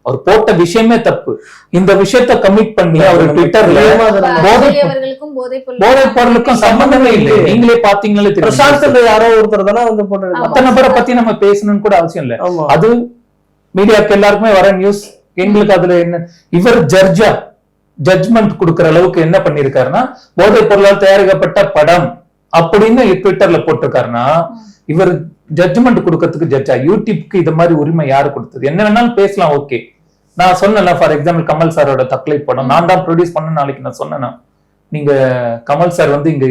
அவர் போட்ட விஷயமே தப்பு. இந்த விஷயத்த கமிட் பண்ணி அவர் ட்விட்டர்ல போதை பொருளுக்கும் சம்பந்தமே இல்லை. நீங்களே பாத்தீங்களே பிரசாந்த் யாரோ ஒருத்தர் தானே வந்து போட்டு மத்த நபரை பத்தி நம்ம பேசணும்னு கூட அவசியம் இல்லை. அது மீடியாக்கு எல்லாருக்குமே வர நியூஸ். எங்களுக்கு அதுல என்ன, இவர் ஜட்ஜ்மெண்ட் கொடுக்கற அளவுக்கு என்ன பண்ணிருக்காருன்னா போதைப் பொருளால் தயாரிக்கப்பட்ட படம் அப்படின்னு ட்விட்டர்ல போட்டிருக்காருன்னா இவர் ஜட்ஜ்மெண்ட் கொடுக்கறதுக்கு ஜட்ஜா? யூடியூப்க்கு இது மாதிரி உரிமை யாரு கொடுத்தது? என்ன வேணாலும் பேசலாம், ஓகே. நான் சொன்னேன்ல, ஃபார் எக்ஸாம்பிள் கமல் சாரோட தக்லை படம் நான் தான் ப்ரொடியூஸ் பண்ண. நாளைக்கு நான் சொன்னேன்னா நீங்க கமல் சார் வந்து இங்க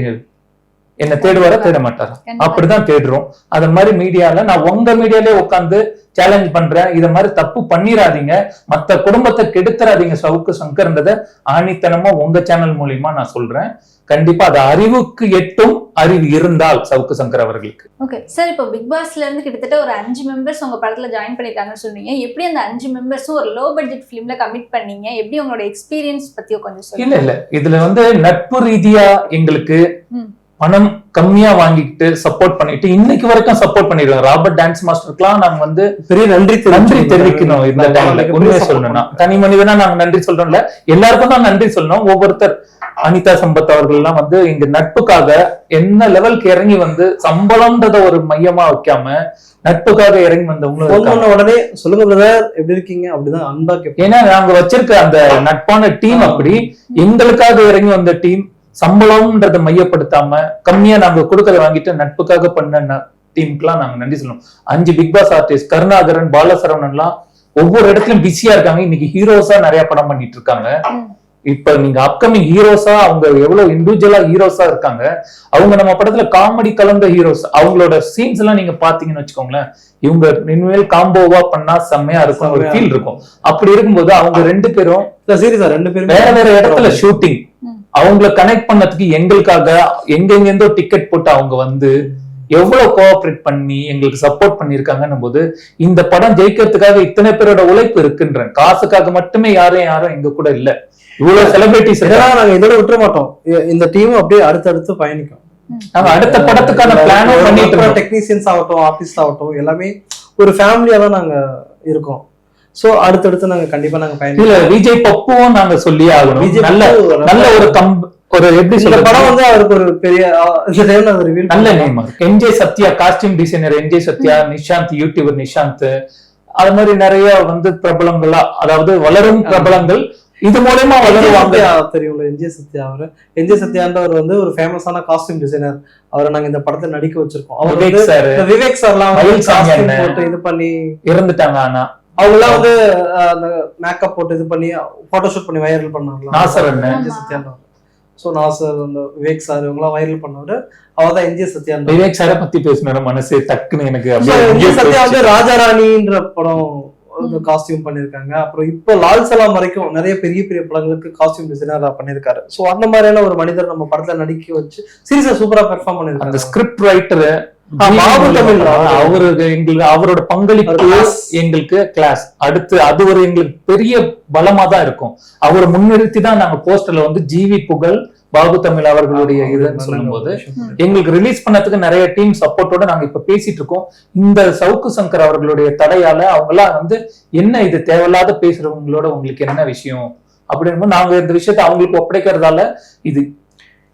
என்ன தேடுவாரா தேட மாட்டாரா? அப்படிதான் தேடுறோம். அது மாதிரி மீடியால நான் உங்க மீடியாலே உட்காந்து சேலஞ்ச் பண்றேன், இத மாதிரி தப்பு பண்ணிராதீங்க, மத்த குடும்பத்தை கெடுத்துறாதீங்க சவுக்கு சங்கர்ன்றத ஆணித்தனமா உங்க சேனல் மூலியமா நான் சொல்றேன். கண்டிப்பா அது அறிவுக்கு எட்டும் அறிவு இருந்தால் சவுக்கு சங்கர் அவர்களுக்கு. ஓகே சார், இப்போ பிக் பாஸ்ல இருந்து கிட்டத்தட்ட ஒரு 5 மெம்பர்ஸ் உங்க படத்துல ஜாயின் பண்ணிருக்காங்கன்னு சொன்னீங்க. எப்படி அந்த 5 மெம்பர்ஸும் ஒரு லோ பட்ஜெட் ஃபிலிம்ல கமிட் பண்ணீங்க? எப்படி உங்களோட எக்ஸ்பீரியன்ஸ் பத்தியோ கொஞ்சம் சொல்லுங்க. இல்ல இதுல வந்து நட்பு ரீதியா எங்களுக்கு பணம் கம்மியா வாங்கிட்டு சப்போர்ட் பண்ணிட்டு இன்னைக்கு வரைக்கும் சப்போர்ட் பண்ணிருக்காங்க. ராபர்ட் டான்ஸ் மாஸ்டருக்குலாம் நாங்க வந்து பெரிய நன்றி தெரிவிக்கணும். இந்த டைம்ல உண்மையை சொல்லணும்னா தனி மனிதனா நாங்க நன்றி சொல்றோம்ல, எல்லாருக்கும் தான் நன்றி சொல்லணும். ஒவ்வொருத்தர் அனிதா சம்பத் அவர்கள் எல்லாம் வந்து எங்க நட்புக்காக என்ன லெவலுக்கு இறங்கி வந்து சம்பளம்ன்றத ஒரு மையமா வைக்காம நட்புக்காக இறங்கி வந்தவங்களும் உடனே சொல்லுங்க பிரதர் எப்படி இருக்கீங்க அப்படிதான் அன்பா. ஏன்னா நாங்க வச்சிருக்க அந்த நட்பான டீம் அப்படி எங்களுக்காக இறங்கி வந்த டீம். சம்பளம்ன்றதை மையப்படுத்தாம கம்மியா நாங்க கொடுக்கறத வாங்கிட்டு நட்புக்காக பண்ண டீமுக்குலாம் நாங்க நன்றி சொல்லணும். 5 Bigg Boss artist Karunakaran, Balasaravanan எல்லாம் ஒவ்வொரு இடத்துலயும் பிஸியா இருக்காங்க. இன்னைக்கு ஹீரோஸா நிறைய படம் பண்ணிட்டு இருக்காங்க. இப்ப நீங்க அப்கமிங் ஹீரோஸா அவங்க எவ்வளவு இண்டிவிஜுவலா ஹீரோஸா இருக்காங்க. அவங்க நம்ம படத்துல காமெடி கலந்த ஹீரோஸ். அவங்களோட சீன்ஸ் எல்லாம் நீங்க பாத்தீங்கன்னு வச்சுக்கோங்களேன், இவங்க இனிமேல் காம்போவா பண்ணா செம்மையா இருக்கும், ஒரு ஃபீல் இருக்கும். அப்படி இருக்கும்போது அவங்க 2 பேரும் சீரியஸா 2 பேரும் வேற வேற இடத்துல ஷூட்டிங். அவங்கள கனெக்ட் பண்ணதுக்கு எங்களுக்காக எங்கெங்கேருந்தோ டிக்கெட் போட்டு அவங்க வந்து எவ்வளவு கோஆபரேட் பண்ணி எங்களுக்கு சப்போர்ட் பண்ணிருக்காங்கன்னும் போது இந்த படம் ஜெயிக்கிறதுக்காக இத்தனை பேரோட உழைப்பு இருக்குன்றேன். காசுக்காக மட்டுமே யாரும் எங்க கூட இல்ல. இவ்வளவு செலிபிரிட்டிஸ் இதெல்லாம் நாங்க இதோட விட்டுற மாட்டோம். இந்த டீம் அப்படியே அடுத்தடுத்து பயணிக்கும். நாங்க அடுத்த படத்துக்கான பிளானும் பண்ணிட்டு இருக்கோம். டெக்னீஷியன்ஸ் ஆகட்டும், ஆர்டிஸ்ட் ஆகட்டும், எல்லாமே ஒரு ஃபேமிலியா தான் நாங்க இருக்கோம். சோ அடுத்தடுத்து நாங்க கண்டிப்பா நாங்க பயணிக்கலாம். இல்ல விஜய் பப்புவும் நாங்க சொல்லியே ஆகணும். நல்ல ஒரு எப்படி சொல்ற படம் வந்து அவருக்கு ஒரு பெரிய நல்ல name. NJ Sathya costume designer, NJ Sathya, Nishanth YouTuber Nishanth, அது மாதிரி நிறைய வந்து பிரபலங்களா, அதாவது வளரும் பிரபலங்கள் இது மூலமா வளருவாங்க. தெரியும் என்ஜே சத்யா. அவரு என்ஜே சத்யான்றவர் வந்து ஒரு ஃபேமஸான காஸ்டியூம் டிசைனர். அவரை நாங்க இந்த படத்தை நடிக்க வச்சிருக்கோம். அவர் விவேக் சார்லாம் போட்டு இது பண்ணி இறந்துட்டாங்க. ஆனா அவங்க எல்லாம் வந்து அந்த மேக்கப் போட்டு இது பண்ணி போட்டோஷூட் பண்ணி வைரல் பண்ணாங்க. நாசர் என்ஜே சத்யான்றவர். சோ நாசர், அந்த விவேக் சார் இவங்கெல்லாம் வைரல் பண்ணவர். அவர்தான் என்ஜே சத்யா. விவேக் சாரை பத்தி பேசின மனசு டக்குன்னு எனக்கு. என்ஜே சத்யா வந்து ராஜாராணின்ற படம் காஸ்டியூம் பண்ணிருக்காங்க. அப்புறம் இப்போ லால் சலாம் வரைக்கும் நிறைய பெரிய பெரிய படங்களுக்கு காஸ்டியூம் டிசைனர் பண்ணிருக்காரு. சோ அந்த மாதிரியான ஒரு மனிதர் நம்ம படத்துல நடிக்க வச்சு சீரியஸா சூப்பரா பெர்ஃபார்ம் பண்ணிருக்காரு. அந்த ஸ்கிரிப்ட் ரைட்டர் அவருக்கு எங்களுக்கு அவரோட பங்களிப்பு எங்களுக்கு கிளாஸ். அடுத்து அது ஒரு எங்களுக்கு பெரிய பலமா தான் இருக்கும். அவரை முன்னிறுத்தி தான் நாங்க போஸ்டர்ல வந்து ஜிவி புகழ், பாபு தமிழ் அவர்களுடைய இதுன்னு சொல்லும் போது எங்களுக்கு ரிலீஸ் பண்ணதுக்கு நிறைய டீம் சப்போர்ட்டோட நாங்க இப்ப பேசிட்டு இருக்கோம். இந்த சவுக்கு சங்கர் அவர்களுடைய தடையால அவங்க எல்லாம் வந்து என்ன இது தேவையில்லாத பேசுறவங்களோட உங்களுக்கு என்ன விஷயம் அப்படின்னு நாங்க இந்த விஷயத்த அவங்களுக்கு ஒப்படைக்கிறதால இது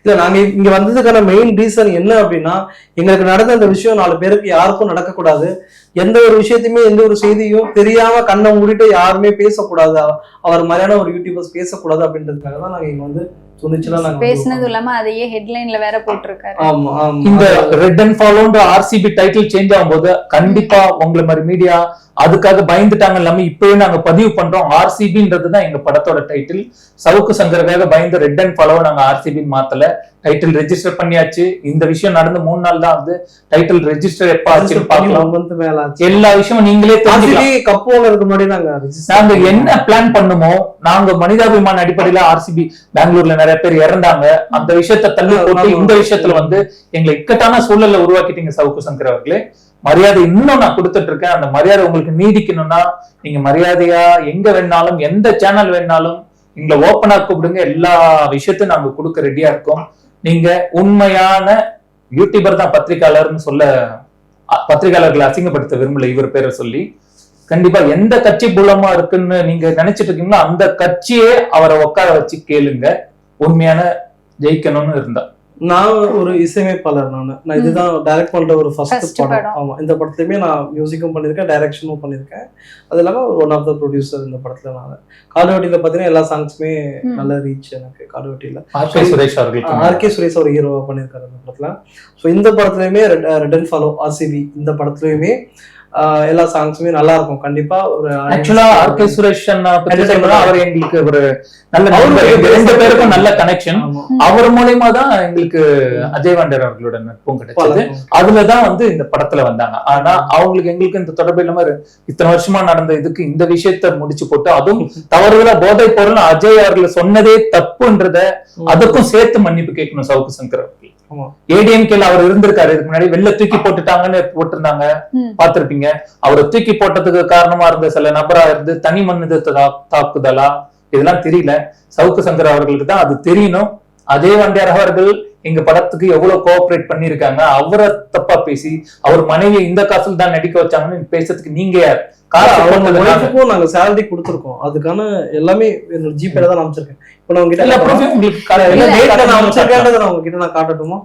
இல்ல நாங்க இங்க வந்ததுக்கான மெயின் ரீசன் என்ன அப்படின்னா, எங்களுக்கு நடந்த அந்த விஷயம் 4 பேருக்கு யாருக்கும் நடக்கக்கூடாது. எந்த ஒரு விஷயத்தையுமே எந்த ஒரு செய்தியும் தெரியாம கண்ணை மூடிட்டு யாருமே பேசக்கூடாது, அவர் மாதிரியான ஒரு யூடியூபர்ஸ் பேசக்கூடாது அப்படின்றதுக்காக தான் நாங்க இங்க வந்து பேசினது இல்லாம அதையே ஹெட்லைன்ல வேற போட்டிருக்காரு. இந்த ரெட் அண்ட் ஃபாலோன்ற ஆர்சிபி டைட்டில் சேஞ்ச் ஆகும்போது கண்டிப்பா உங்களை மாதிரி மீடியா அதுக்காக பயந்துட்டாங்க. இல்லாம இப்பவே நாங்க பதிவு பண்றோம், ஆர்சிபின்றதுதான் எங்க படத்தோட டைட்டில். சவுக்கு சங்கருக்காக பயந்து ரெட் அண்ட் ஃபாலோ நாங்க ஆர்சிபி மாத்தல, டைட்டில் ரெஜிஸ்டர் பண்ணியாச்சு. இந்த விஷயம் நடந்து 3 நாள் தான் வந்து டைட்டில் ரெஜிஸ்டர் எப்ப ஆச்சுன்னு பாக்கலாம். எல்லா விஷயமும் நீங்களே நாங்க என்ன பிளான் பண்ணுமோ, நாங்க மனிதாபிமான அடிப்படையில ஆர்சிபி பெங்களூர்ல நிறைய பேர் இறந்தாங்க, அந்த விஷயத்த தள்ளி போட்டு இந்த விஷயத்துல வந்து எங்களை இக்கட்டான சூழல்ல உருவாக்கிட்டீங்க சவுக்கு சங்கர் அவர்களே. மரியாதை இன்னும் நான் கொடுத்துட்டு இருக்கேன். அந்த மரியாதை உங்களுக்கு நீடிக்கணும்னா நீங்க மரியாதையா எங்க வேணாலும் எந்த சேனல் வேணாலும் எங்களை ஓப்பனா கூப்பிடுங்க. எல்லா விஷயத்தையும் நாங்க கொடுக்க ரெடியா இருக்கோம். நீங்க உண்மையான யூடியூபர் தான் பத்திரிகையாளர்னு சொல்ல, பத்திரிகையாளர்களை அசிங்கப்படுத்த விரும்பல இவர் பேரை சொல்லி. கண்டிப்பா எந்த கட்சி மூலமா இருக்குன்னு நீங்க நினைச்சிட்டு இருக்கீங்களோ அந்த கட்சியே அவரை உட்கார வச்சு கேளுங்க, உண்மையான ஜெயிக்கணும்னு இருந்தா. நான் ஒரு இசையமைப்பாளர். நான் இதுதான் டைரக்ட் பண்ற ஒரு ஃபர்ஸ்ட் படம். ஆமா, இந்த படத்தையுமே நான் மியூசிக்கும் பண்ணிருக்கேன், டைரக்ஷனும் பண்ணிருக்கேன். அது இல்லாம ஒன் ஆஃப் த ப்ரொடியூசர் இந்த படத்துல. நான் காடுவெட்டியில பாத்தீங்கன்னா எல்லா சாங்ஸுமே நல்ல ரீச் எனக்கு. காடுவெட்டியில ஆர்கே சுரேஷ் ஒரு ஹீரோவா பண்ணிருக்காரு இந்த படத்துல. ஸோ இந்த படத்துலயுமே ரெட் அண்ட் ஃபாலோ ஆர்சிபி இந்த படத்துலயுமே எல்லா சாங்ஸுமே நல்லா இருக்கும். கண்டிப்பா ஒரு ஆக்சுவலா ஆர்கே சுரேஷ் அவர் எங்களுக்கு ஒரு நல்ல 2 பேருக்கும் நல்ல கனெக்ஷன். அவர் மூலமா தான் எங்களுக்கு அஜய் வாண்டியர் அவர்களோட நட்பும் கிடைச்சது. அதுலதான் வந்து இந்த படத்துல வந்தாங்க. ஆனா அவங்களுக்கு எங்களுக்கு இந்த தொடர்பு இல்லாம இத்தனை வருஷமா நடந்த இதுக்கு இந்த விஷயத்த முடிச்சு போட்டு, அதுவும் தவறுதலா போதை பொருள் அஜய் அவர்கள் சொன்னதே தப்புன்றத அதுக்கும் சேர்த்து மன்னிப்பு கேட்கணும் சவுக்கு சங்கர் அவர்கள். ஏடிஎம்கேல அவர் இருந்திருக்காரு, இதுக்கு முன்னாடி வெளில தூக்கி போட்டுட்டாங்கன்னு போட்டிருந்தாங்க, பாத்திருப்பீங்க. அவரை தூக்கி போட்டதுக்கு காரணமா இருந்த சில நபரா இருந்து தனி மனித தாக்குதலா இதெல்லாம் தெரியல. சவுக்கு சங்கர் அவர்களுக்கு தான் அது தெரியணும். அஜய் வாண்டியார் அவர்கள் எங்க படத்துக்கு எவ்வளவு கோஆபரேட் பண்ணிருக்காங்க, அவரை தப்பா பேசி அவர் மனைவியை இந்த காசுல தான் நடிக்க வச்சாங்கன்னு பேசுறதுக்கு நீங்க யார்? நாங்க சேலரி கொடுத்துருக்கோம், அதுக்கான எல்லாமே என்னோட ஜிபேல தான் அமைச்சிருக்கேன். இப்போ நான் உங்ககிட்ட நான் காட்டட்டுமா?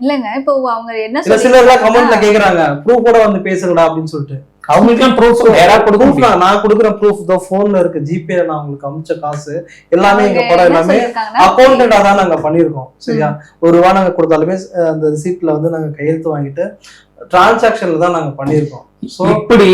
இல்லங்க, இப்போ அவங்க என்ன சிலர்லாம் கமெண்ட்ல கேக்குறாங்க ப்ரூஃபோட வந்து பேசுங்கடா அப்படின்னு சொல்லிட்டு. அவங்களுக்கு ப்ரூஃப் நான் கொடுக்குறேன். ப்ரூஃப் தான் போன்ல இருக்கு, ஜிபே நான் உங்களுக்கு அமிச்ச காசு எல்லாமே எங்க படம் எல்லாமே அக்கௌண்டா தான் நாங்க பண்ணிருக்கோம். சரியா, ₹1 நாங்க கொடுத்தாலுமே அந்த ரிசிப்ட்ல வந்து நாங்க கையெழுத்து வாங்கிட்டு டிரான்சாக்ஷன்ல தான் நாங்க பண்ணிருக்கோம். இப்படி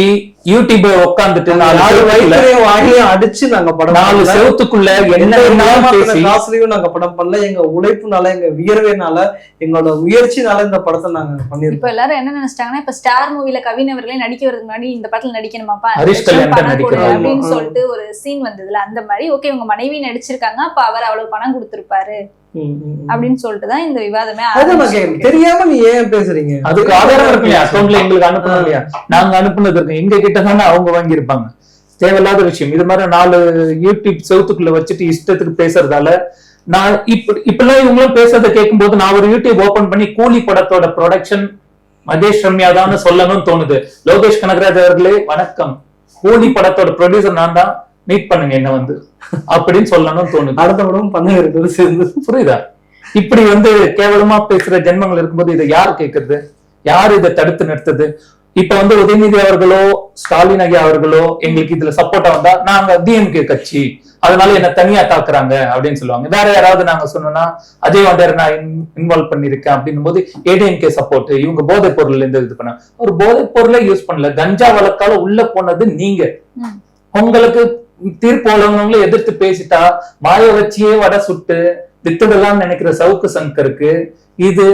யூடியூப் உட்காந்துட்டு யாரு வயிற்றையும் வாயிலையும் அடிச்சு நாங்க படம் 4 செவத்துக்குள்ள என்ன வேணாலும் பேசி காசுலயும் நாங்க படம் பண்ணல. எங்க உழைப்புனால, எங்க வியர்வைனால, எங்களோட முயற்சினால இந்த படத்தை நாங்க பண்ணிருக்கோம். இப்ப எல்லாரும் என்ன நினைச்சிட்டாங்கன்னா, இப்ப ஸ்டார் மூவில கவின் அவர்களே நடிக்க வரதுக்கு முன்னாடி இந்த படத்துல நடிக்கணுமாப்பா ஹரிஷ் கல்யாண் பணம் கொடு நடிக்கிறாரு அப்படின்னு சொல்லிட்டு ஒரு சீன் வந்ததுல அந்த மாதிரி ஓகே உங்க மனைவி நடிச்சிருக்காங்க அப்ப அவர் அவ்வளவு பணம் கொடுத்திருப்பாரு அப்படின்னு சொல்லிட்டுதான் இந்த விவாதமே அதான் நான் கேக்குறேன். தெரியாம நீ ஏன் பேசுறீங்க? அதுக்கு ஆதாரம் இருக்கு இல்லையா? அக்கௌண்ட்ல எங்களுக்கு அனுப்பணும் இல்லையா? நாங்க அனுப்புனது இருக்கு, எங்க கிட்ட தானே அவங்க வாங்கியிருப்பாங்க. தேவையில்லாத விஷயம் இது மாதிரி 4 யூடியூப் செவத்துக்குள்ள வச்சுட்டு இஷ்டத்துக்கு பேசுறதால நான் இப்பெல்லாம் இவங்களும் பேசுறதை கேட்கும் போது நான் ஒரு யூடியூப் ஓபன் பண்ணி கூலி படத்தோட ப்ரொடக்ஷன் மகேஷ் ரம்யா தான் சொல்லணும்னு தோணுது. லோகேஷ் கனகராஜ் அவர்களே வணக்கம், கூலி படத்தோட ப்ரொடியூசர் நான் தான், மீட் பண்ணுங்க என்ன வந்து அப்படின்னு சொல்லணும்னு தோணுது. அடுத்த படம் பண்ண சேர்ந்து புரியுதா? இப்படி கேவலமா பேசுற ஜென்மங்கள் இருக்கும்போது இதை யார் கேட்கறது? யார் இதை தடுத்து நிறுத்துது? இப்ப உதயநிதி அவர்களோ ஸ்டாலின் ஐயா அவர்களோ எங்களுக்கு இதுல சப்போர்ட்டா வந்தா நாங்க டிஎம்கே கட்சி அதனால என்ன தனியா தாக்குறாங்க அப்படின்னு சொல்லுவாங்க. வேற யாராவது நாங்க சொன்னோம்னா அஜய் வாண்டியர் நான் இன்வால்வ் பண்ணிருக்கேன் அப்படின்னும் போது ஏடிஎம்கே சப்போர்ட், இவங்க போதைப் பொருள் இது பண்ண ஒரு போதைப் பொருளை யூஸ் பண்ணல, கஞ்சா வழக்கால உள்ள போனது நீங்க. உங்களுக்கு தீர்ப்பு வழங்கினவங்களை எதிர்த்து பேசிட்டா மாய வச்சியே வடை சுட்டு வித்துடலாம் நினைக்கிற சவுக்கு சங்கருக்கு இது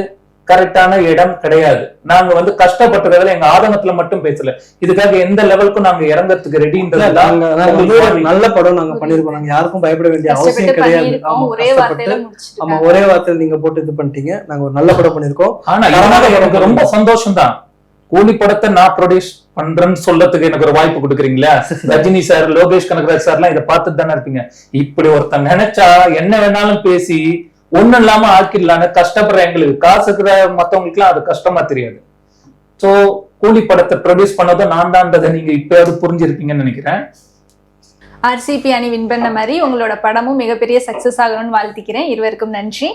கரெக்டான இடம் கிடையாது. நாங்க கஷ்டப்பட்டதுல எங்க ஆதங்கத்துல மட்டும் பேசல, இதுக்காக எந்த லெவலுக்கும் நாங்க இறங்கறதுக்கு ரெடின்றது நல்ல படம் நாங்க பண்ணிருக்கோம். நாங்க யாருக்கும் பயப்பட வேண்டிய அவசியம் கிடையாது. ஆமா, ஒரே வார்த்தையில நீங்க போட்டு இது பண்ணிட்டீங்க. நாங்க ஒரு நல்ல படம் பண்ணிருக்கோம். ஆனா எனக்கு ரொம்ப சந்தோஷம் தான், கூலி படத்தை நான் ப்ரொடியூஸ் பண்றேன்னு சொல்லத்துக்கு எனக்கு ஒரு வாய்ப்பு கொடுக்குறீங்களா? ரஜினி சார், லோகேஷ் கனகராஜ் சார் எல்லாம் இதை பார்த்துட்டு தானே இருப்பீங்க. இப்படி ஒருத்தன் நினைச்சா என்ன வேணாலும் பேசி ஒண்ணும் இல்லாம ஆக்கிடலான்னு கஷ்டப்படுற எங்களுக்கு, காசு இருக்கிற மத்தவங்களுக்கு எல்லாம் அது கஷ்டமா தெரியாது. சோ கூலி படத்தை ப்ரொடியூஸ் பண்ணதும் நான் தான்றதை நீங்க இப்பயாவது புரிஞ்சிருப்பீங்கன்னு நினைக்கிறேன். RCP அணி வின் பண்ண மாதிரி உங்களோட படமும் மிகப்பெரிய சக்சஸ் ஆகணும்னு வாழ்த்திக்கிறேன். இருவருக்கும் நன்றி.